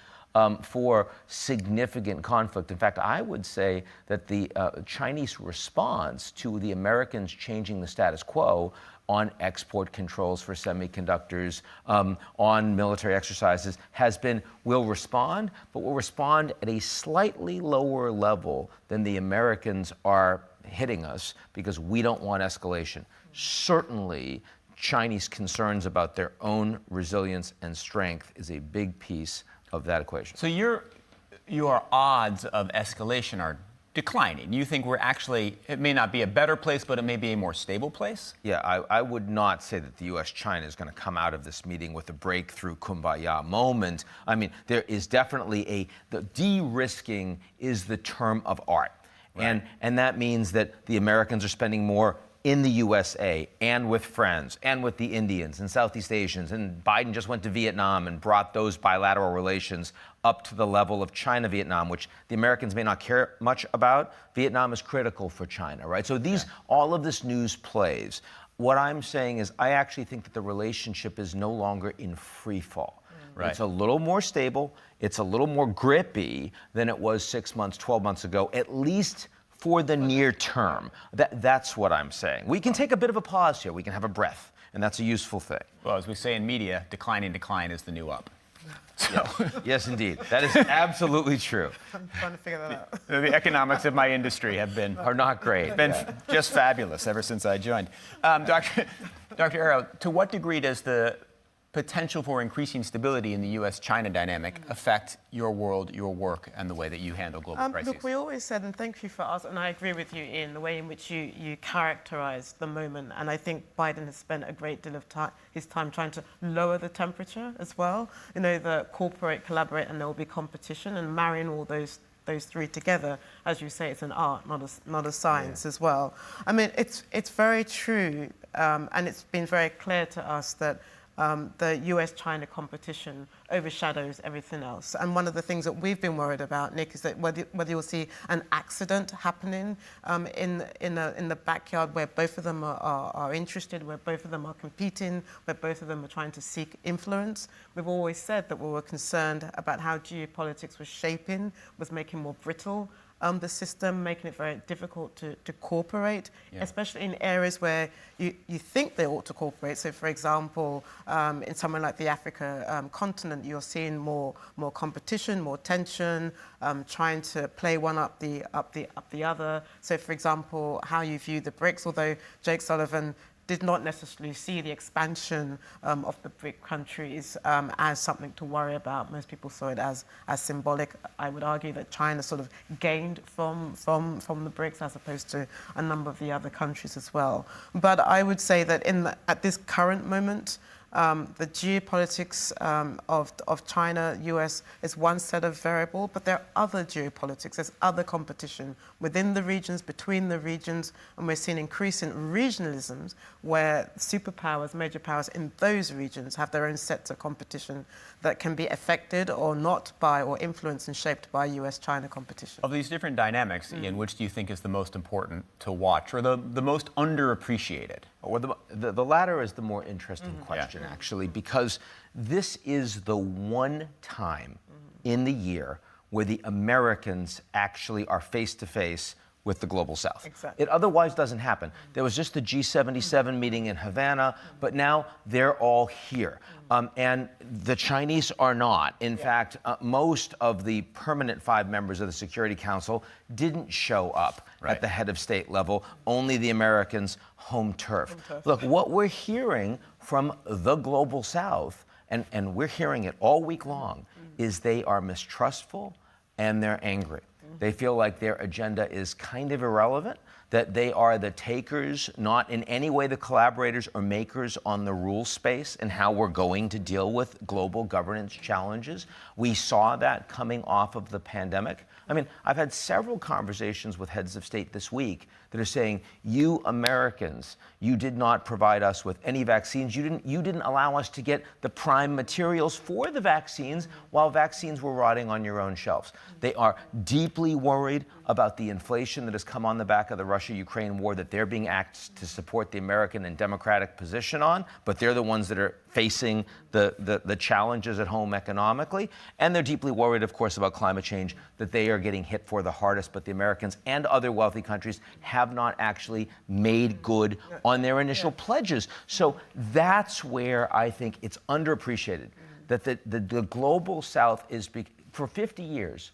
for significant conflict. In fact, I would say that the Chinese response to the Americans changing the status quo on export controls for semiconductors, on military exercises, has been, we'll respond, but we'll respond at a slightly lower level than the Americans are hitting us because we don't want escalation. Certainly, Chinese concerns about their own resilience and strength is a big piece of that equation. So your odds of escalation are declining. You think we're actually, it may not be a better place, but it may be a more stable place? Yeah, I would not say that the U.S.-China is going to come out of this meeting with a breakthrough kumbaya moment. I mean, there is definitely the de-risking is the term of art. Right. And that means that the Americans are spending more in the USA and with friends and with the Indians and Southeast Asians. And Biden just went to Vietnam and brought those bilateral relations up to the level of China-Vietnam, which the Americans may not care much about. Vietnam is critical for China, right? So all of this news plays. What I'm saying is I actually think that the relationship is no longer in free fall. Right. It's a little more stable. It's a little more grippy than it was 6 months, 12 months ago, at least for the near term. That's what I'm saying. We can take a bit of a pause here. We can have a breath, and that's a useful thing. Well, as we say in media, decline is the new up. So. Yes, indeed. That is absolutely true. I'm trying to figure that out. The economics of my industry are not great. Have been just fabulous ever since I joined. Dr. Arrow, to what degree does the potential for increasing stability in the U.S.-China dynamic affect your world, your work, and the way that you handle global crises? Look, we always said, and thank you for us, and I agree with you, Ian, the way in which you characterize the moment. And I think Biden has spent a great deal of his time trying to lower the temperature as well. You know, the cooperate, collaborate, and there will be competition, and marrying all those three together, as you say, it's an art, not a science as well. I mean, it's very true, and it's been very clear to us that the US-China competition overshadows everything else. And one of the things that we've been worried about, Nick, is that whether you'll see an accident happening in the backyard where both of them are interested, where both of them are competing, where both of them are trying to seek influence. We've always said that we were concerned about how geopolitics was making more brittle the system, making it very difficult to cooperate, especially in areas where you think they ought to cooperate. So, for example, in somewhere like the Africa continent, you're seeing more competition, more tension, trying to play one up the other. So, for example, how you view the BRICS, although Jake Sullivan did not necessarily see the expansion of the BRIC countries as something to worry about. Most people saw it as symbolic. I would argue that China sort of gained from the BRICS as opposed to a number of the other countries as well. But I would say that at this current moment, the geopolitics of China, US is one set of variable, but there are other geopolitics. There's other competition within the regions, between the regions, and we're seeing increasing regionalisms where superpowers, major powers in those regions have their own sets of competition that can be affected or not by or influenced and shaped by US-China competition. Of these different dynamics, Ian, which do you think is the most important to watch or the most underappreciated? Or the latter is the more interesting question, actually, because this is the one time in the year where the Americans actually are face-to-face with the global south. Exactly. It otherwise doesn't happen. There was just the G77 meeting in Havana, but now they're all here. And the Chinese are not. In fact, most of the permanent 5 members of the Security Council didn't show up at the head of state level, only the Americans' home turf. Look, what we're hearing from the global south, and we're hearing it all week long, is they are mistrustful and they're angry. They feel like their agenda is kind of irrelevant. that they are the takers, not in any way the collaborators or makers on the rule space and how we're going to deal with global governance challenges. We saw that coming off of the pandemic. I mean, I've had several conversations with heads of state this week that are saying, you Americans, you did not provide us with any vaccines. You didn't allow us to get the prime materials for the vaccines while vaccines were rotting on your own shelves. They are deeply worried about the inflation that has come on the back of the Russia-Ukraine war that they're being asked to support the American and democratic position on, but they're the ones that are facing the challenges at home economically. And they're deeply worried, of course, about climate change, that they are getting hit for the hardest, but the Americans and other wealthy countries have not actually made good on their initial pledges. So that's where I think it's underappreciated, that the Global South is, for 50 years,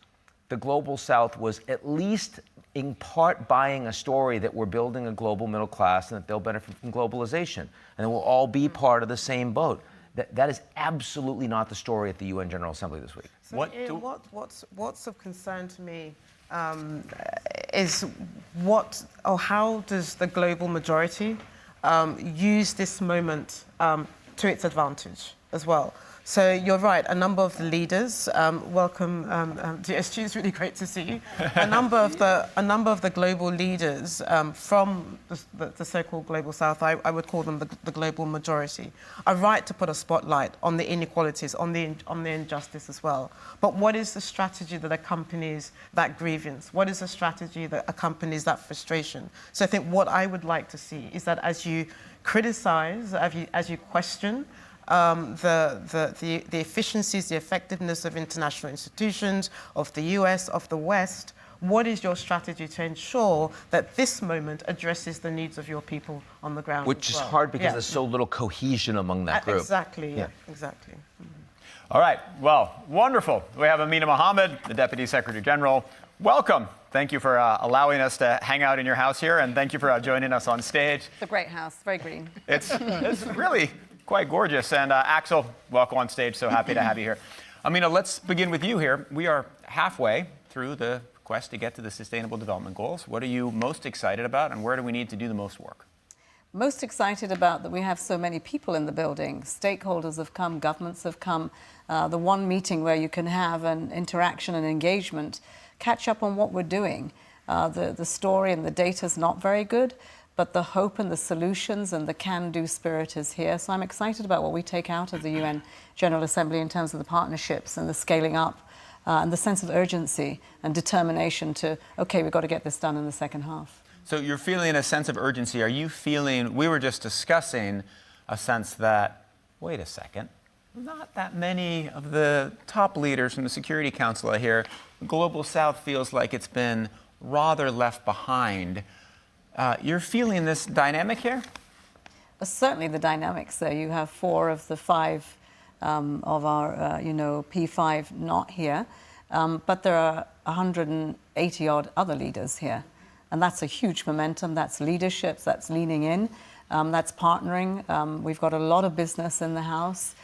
the Global South was at least in part buying a story that we're building a global middle class and that they'll benefit from globalization and we'll all be part of the same boat. That is absolutely not the story at the UN General Assembly this week. So what's of concern to me is how does the global majority use this moment to its advantage as well? So you're right, a number of the leaders, welcome to SG, it's really great to see you. A number of the global leaders from the so-called Global South, I would call them the global majority, are right to put a spotlight on the inequalities, on the injustice as well. But what is the strategy that accompanies that grievance? What is the strategy that accompanies that frustration? So I think what I would like to see is that as you criticize, as you question, the efficiencies, the effectiveness of international institutions, of the US, of the West, what is your strategy to ensure that this moment addresses the needs of your people on the ground? Which is hard because there's so little cohesion among that group. Exactly, exactly. All right, well, wonderful. We have Amina Mohammed, the Deputy Secretary General. Welcome. Thank you for allowing us to hang out in your house here, and thank you for joining us on stage. It's a great house, very green. It's really quite gorgeous. And Axel, welcome on stage. So happy to have you here. Amina, let's begin with you here. We are halfway through the quest to get to the Sustainable Development Goals. What are you most excited about, and where do we need to do the most work? Most excited about that we have so many people in the building. Stakeholders have come, governments have come. The one meeting where you can have an interaction and engagement, catch up on what we're doing. The story and the data is not very good, but the hope and the solutions and the can-do spirit is here. So I'm excited about what we take out of the UN General Assembly in terms of the partnerships and the scaling up and the sense of urgency and determination to, okay, we've got to get this done in the second half. So you're feeling a sense of urgency. Are you feeling, we were just discussing a sense that, wait a second, not that many of the top leaders from the Security Council are here. The Global South feels like it's been rather left behind. You're feeling this dynamic here? Certainly the dynamics there. You have 4 of the 5 of our, P5 not here, but there are 180 odd other leaders here. And that's a huge momentum. That's leadership, that's leaning in, that's partnering. We've got a lot of business in the House,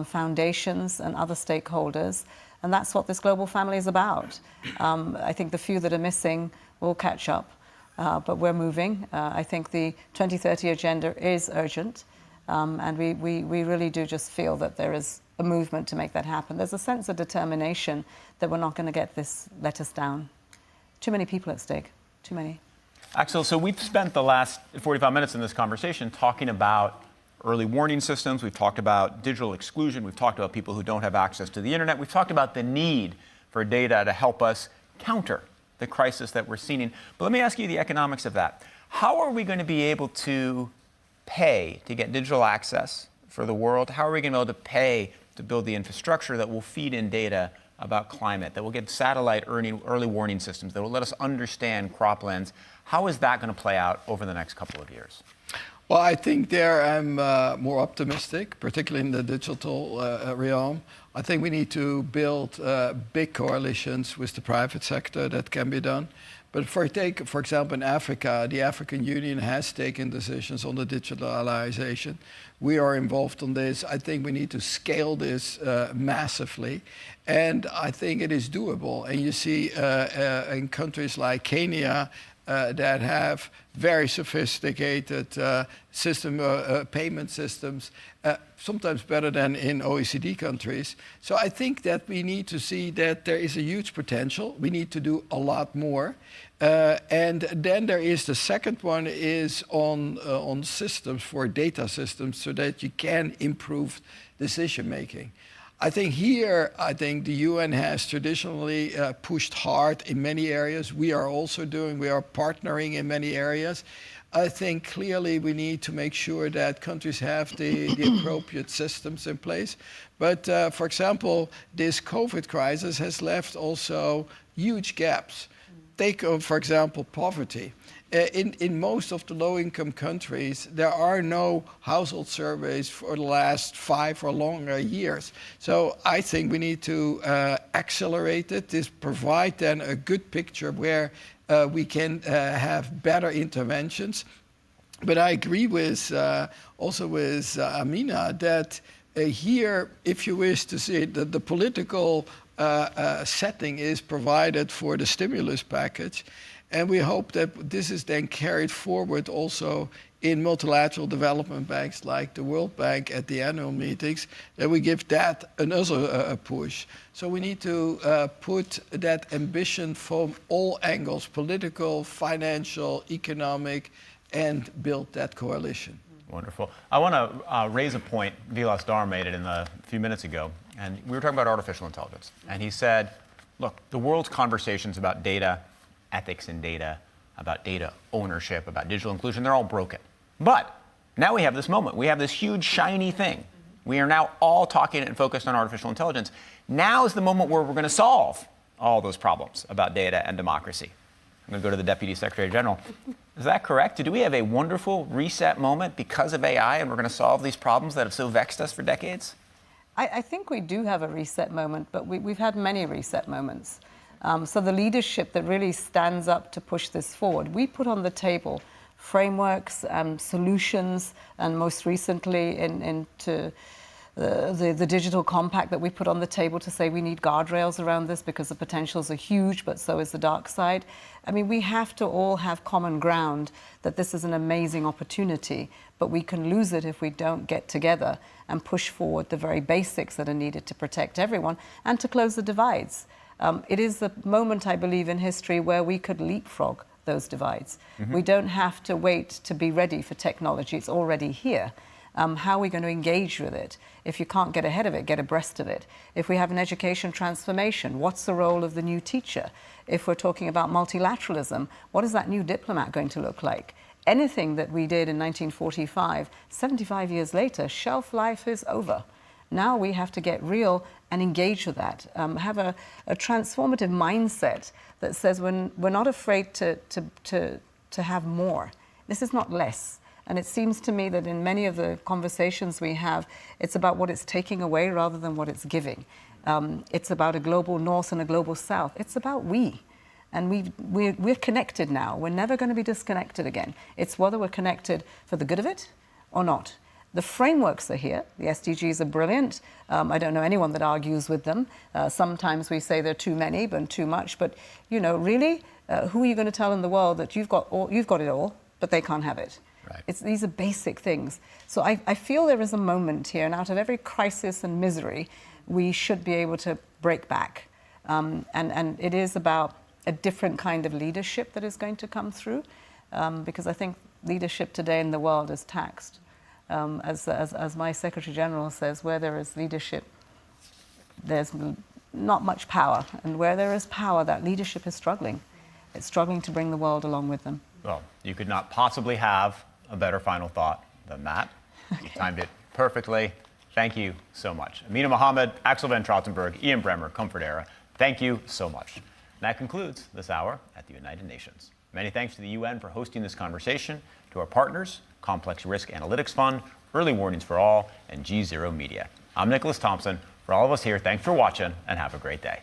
foundations and other stakeholders. And that's what this global family is about. I think the few that are missing will catch up. But we're moving. I think the 2030 agenda is urgent, and we really do just feel that there is a movement to make that happen. There's a sense of determination that we're not going to let us down. Too many people at stake, too many. Axel, so we've spent the last 45 minutes in this conversation talking about early warning systems. We've talked about digital exclusion. We've talked about people who don't have access to the internet. We've talked about the need for data to help us counter the crisis that we're seeing. But let me ask you the economics of that. How are we going to be able to pay to get digital access for the world? How are we going to be able to pay to build the infrastructure that will feed in data about climate, that will get satellite early warning systems, that will let us understand croplands? How is that going to play out over the next couple of years? Well, I think there I'm more optimistic, particularly in the digital realm. I think we need to build big coalitions with the private sector. That can be done. But for example, in Africa, the African Union has taken decisions on the digitalization. We are involved on this. I think we need to scale this massively. And I think it is doable. And you see in countries like Kenya, that have very sophisticated payment systems, sometimes better than in OECD countries. So I think that we need to see that there is a huge potential. We need to do a lot more. And then there is the second one is on systems for data systems so that you can improve decision making. I think the UN has traditionally pushed hard in many areas. We are partnering in many areas. I think clearly we need to make sure that countries have the appropriate systems in place. But for example, this COVID crisis has left also huge gaps. Take, for example, poverty. In most of the low-income countries, there are no household surveys for the last 5 or longer years. So I think we need to accelerate it, provide then a good picture where we can have better interventions. But I agree with also with Amina that here, if you wish to see it, the political setting is provided for the stimulus package. And we hope that this is then carried forward also in multilateral development banks like the World Bank at the annual meetings, that we give that another push. So we need to put that ambition from all angles, political, financial, economic, and build that coalition. Wonderful. I want to raise a point. Vilas Dhar made it a few minutes ago, and we were talking about artificial intelligence. And he said, look, the world's conversations about data, ethics in data, about data ownership, about digital inclusion, they're all broken. But now we have this moment. We have this huge, shiny thing. We are now all talking and focused on artificial intelligence. Now is the moment where we're going to solve all those problems about data and democracy. I'm going to go to the Deputy Secretary General. Is that correct? Do we have a wonderful reset moment because of AI and we're going to solve these problems that have so vexed us for decades? I think we do have a reset moment, but we've had many reset moments. So the leadership that really stands up to push this forward, we put on the table frameworks, solutions, and most recently into the digital compact that we put on the table to say we need guardrails around this because the potentials are huge, but so is the dark side. I mean, we have to all have common ground that this is an amazing opportunity, but we can lose it if we don't get together and push forward the very basics that are needed to protect everyone and to close the divides. It is the moment, I believe, in history where we could leapfrog those divides. Mm-hmm. We don't have to wait to be ready for technology. It's already here. How are we going to engage with it? If you can't get ahead of it, get abreast of it. If we have an education transformation, what's the role of the new teacher? If we're talking about multilateralism, what is that new diplomat going to look like? Anything that we did in 1945, 75 years later, shelf life is over. Now we have to get real and engage with that. Have a transformative mindset that says we're not afraid to have more. This is not less. And it seems to me that in many of the conversations we have, it's about what it's taking away rather than what it's giving. It's about a global north and a global south. It's about we. And we're connected now. We're never going to be disconnected again. It's whether we're connected for the good of it or not. The frameworks are here. The SDGs are brilliant. I don't know anyone that argues with them. Sometimes we say there are too many, but too much. But, you know, really, who are you going to tell in the world that you've got it all, but they can't have it? Right. These are basic things. So I feel there is a moment here, and out of every crisis and misery, we should be able to break back. And it is about a different kind of leadership that is going to come through, because I think leadership today in the world is taxed. As my Secretary General says, where there is leadership, there's not much power. And where there is power, that leadership is struggling. It's struggling to bring the world along with them. Well, you could not possibly have a better final thought than that. Okay. You timed it perfectly. Thank you so much. Amina, Mohammed, Axel van Trostenburg, Ian Bremmer, Comfort Era, thank you so much. And that concludes this hour at the United Nations. Many thanks to the UN for hosting this conversation, to our partners, Complex Risk Analytics Fund, Early Warnings for All, and GZERO Media. I'm Nicholas Thompson. For all of us here, thanks for watching and have a great day.